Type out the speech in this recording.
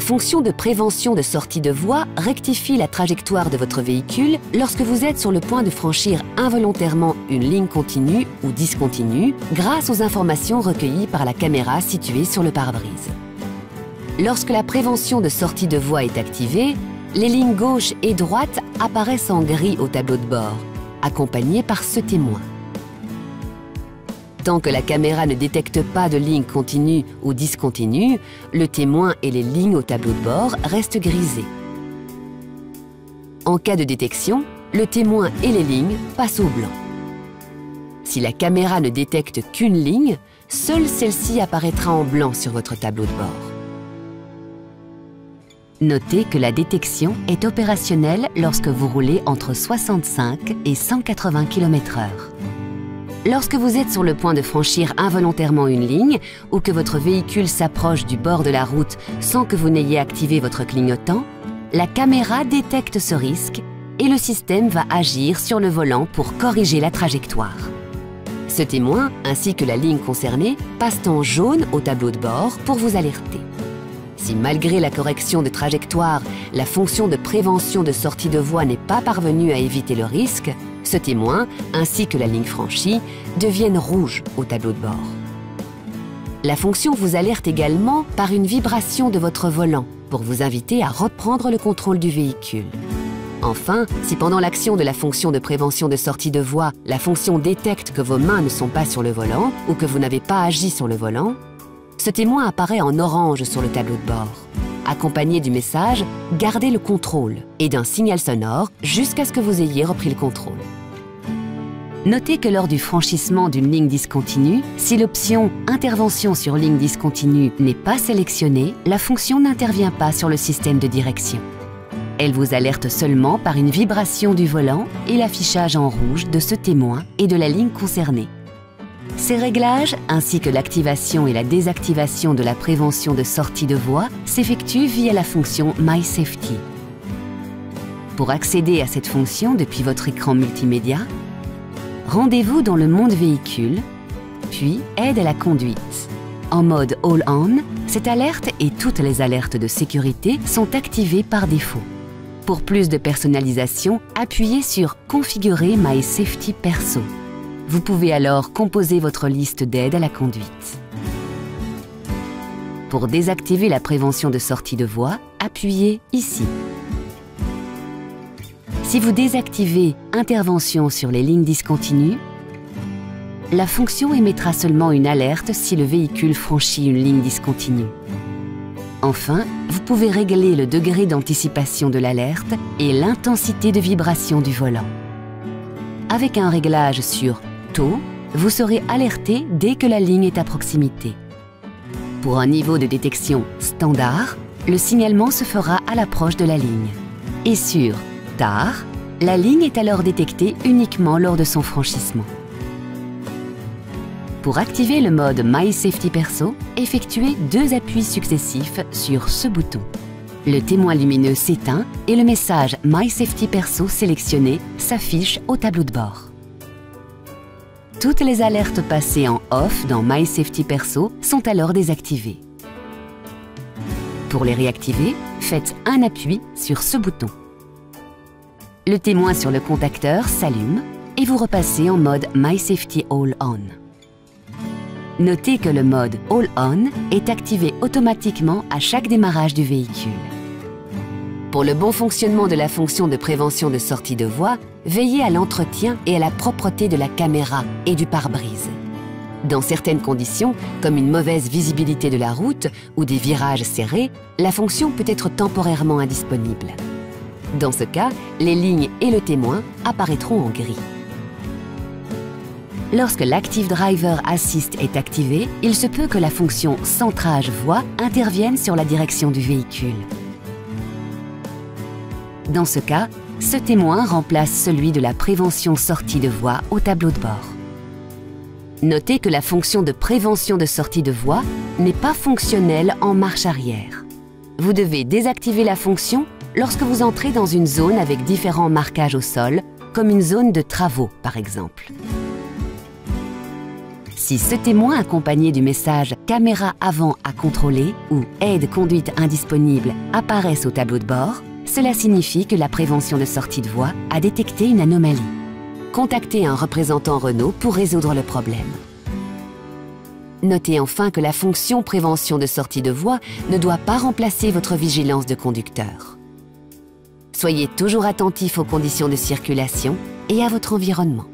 La fonction de prévention de sortie de voie rectifie la trajectoire de votre véhicule lorsque vous êtes sur le point de franchir involontairement une ligne continue ou discontinue grâce aux informations recueillies par la caméra située sur le pare-brise. Lorsque la prévention de sortie de voie est activée, les lignes gauche et droite apparaissent en gris au tableau de bord, accompagnées par ce témoin. Tant que la caméra ne détecte pas de ligne continue ou discontinue, le témoin et les lignes au tableau de bord restent grisés. En cas de détection, le témoin et les lignes passent au blanc. Si la caméra ne détecte qu'une ligne, seule celle-ci apparaîtra en blanc sur votre tableau de bord. Notez que la détection est opérationnelle lorsque vous roulez entre 65 et 180 km/h. Lorsque vous êtes sur le point de franchir involontairement une ligne ou que votre véhicule s'approche du bord de la route sans que vous n'ayez activé votre clignotant, la caméra détecte ce risque et le système va agir sur le volant pour corriger la trajectoire. Ce témoin, ainsi que la ligne concernée, passent en jaune au tableau de bord pour vous alerter. Si malgré la correction de trajectoire, la fonction de prévention de sortie de voie n'est pas parvenue à éviter le risque, ce témoin, ainsi que la ligne franchie, deviennent rouges au tableau de bord. La fonction vous alerte également par une vibration de votre volant pour vous inviter à reprendre le contrôle du véhicule. Enfin, si pendant l'action de la fonction de prévention de sortie de voie, la fonction détecte que vos mains ne sont pas sur le volant ou que vous n'avez pas agi sur le volant, ce témoin apparaît en orange sur le tableau de bord, accompagné du message « Gardez le contrôle » et d'un signal sonore jusqu'à ce que vous ayez repris le contrôle. Notez que lors du franchissement d'une ligne discontinue, si l'option « Intervention sur ligne discontinue » n'est pas sélectionnée, la fonction n'intervient pas sur le système de direction. Elle vous alerte seulement par une vibration du volant et l'affichage en rouge de ce témoin et de la ligne concernée. Ces réglages, ainsi que l'activation et la désactivation de la prévention de sortie de voie, s'effectuent via la fonction My Safety. Pour accéder à cette fonction depuis votre écran multimédia, rendez-vous dans le mode véhicule, puis aide à la conduite. En mode All On, cette alerte et toutes les alertes de sécurité sont activées par défaut. Pour plus de personnalisation, appuyez sur Configurer My Safety Perso. Vous pouvez alors composer votre liste d'aides à la conduite. Pour désactiver la prévention de sortie de voie, appuyez ici. Si vous désactivez Intervention sur les lignes discontinues, la fonction émettra seulement une alerte si le véhicule franchit une ligne discontinue. Enfin, vous pouvez régler le degré d'anticipation de l'alerte et l'intensité de vibration du volant. Avec un réglage sur Taux, vous serez alerté dès que la ligne est à proximité. Pour un niveau de détection standard, le signalement se fera à l'approche de la ligne. Et sur Tard, la ligne est alors détectée uniquement lors de son franchissement. Pour activer le mode My Safety Perso, effectuez 2 appuis successifs sur ce bouton. Le témoin lumineux s'éteint et le message My Safety Perso sélectionné s'affiche au tableau de bord. Toutes les alertes passées en off dans My Safety Perso sont alors désactivées. Pour les réactiver, faites un appui sur ce bouton. Le témoin sur le contacteur s'allume et vous repassez en mode My Safety All On. Notez que le mode All On est activé automatiquement à chaque démarrage du véhicule. Pour le bon fonctionnement de la fonction de prévention de sortie de voie, veillez à l'entretien et à la propreté de la caméra et du pare-brise. Dans certaines conditions, comme une mauvaise visibilité de la route ou des virages serrés, la fonction peut être temporairement indisponible. Dans ce cas, les lignes et le témoin apparaîtront en gris. Lorsque l'Active Driver Assist est activé, il se peut que la fonction centrage voie intervienne sur la direction du véhicule. Dans ce cas, ce témoin remplace celui de la prévention sortie de voie au tableau de bord. Notez que la fonction de prévention de sortie de voie n'est pas fonctionnelle en marche arrière. Vous devez désactiver la fonction lorsque vous entrez dans une zone avec différents marquages au sol, comme une zone de travaux par exemple. Si ce témoin accompagné du message « Caméra avant à contrôler » ou « Aide conduite indisponible » apparaissent au tableau de bord, cela signifie que la prévention de sortie de voie a détecté une anomalie. Contactez un représentant Renault pour résoudre le problème. Notez enfin que la fonction prévention de sortie de voie ne doit pas remplacer votre vigilance de conducteur. Soyez toujours attentif aux conditions de circulation et à votre environnement.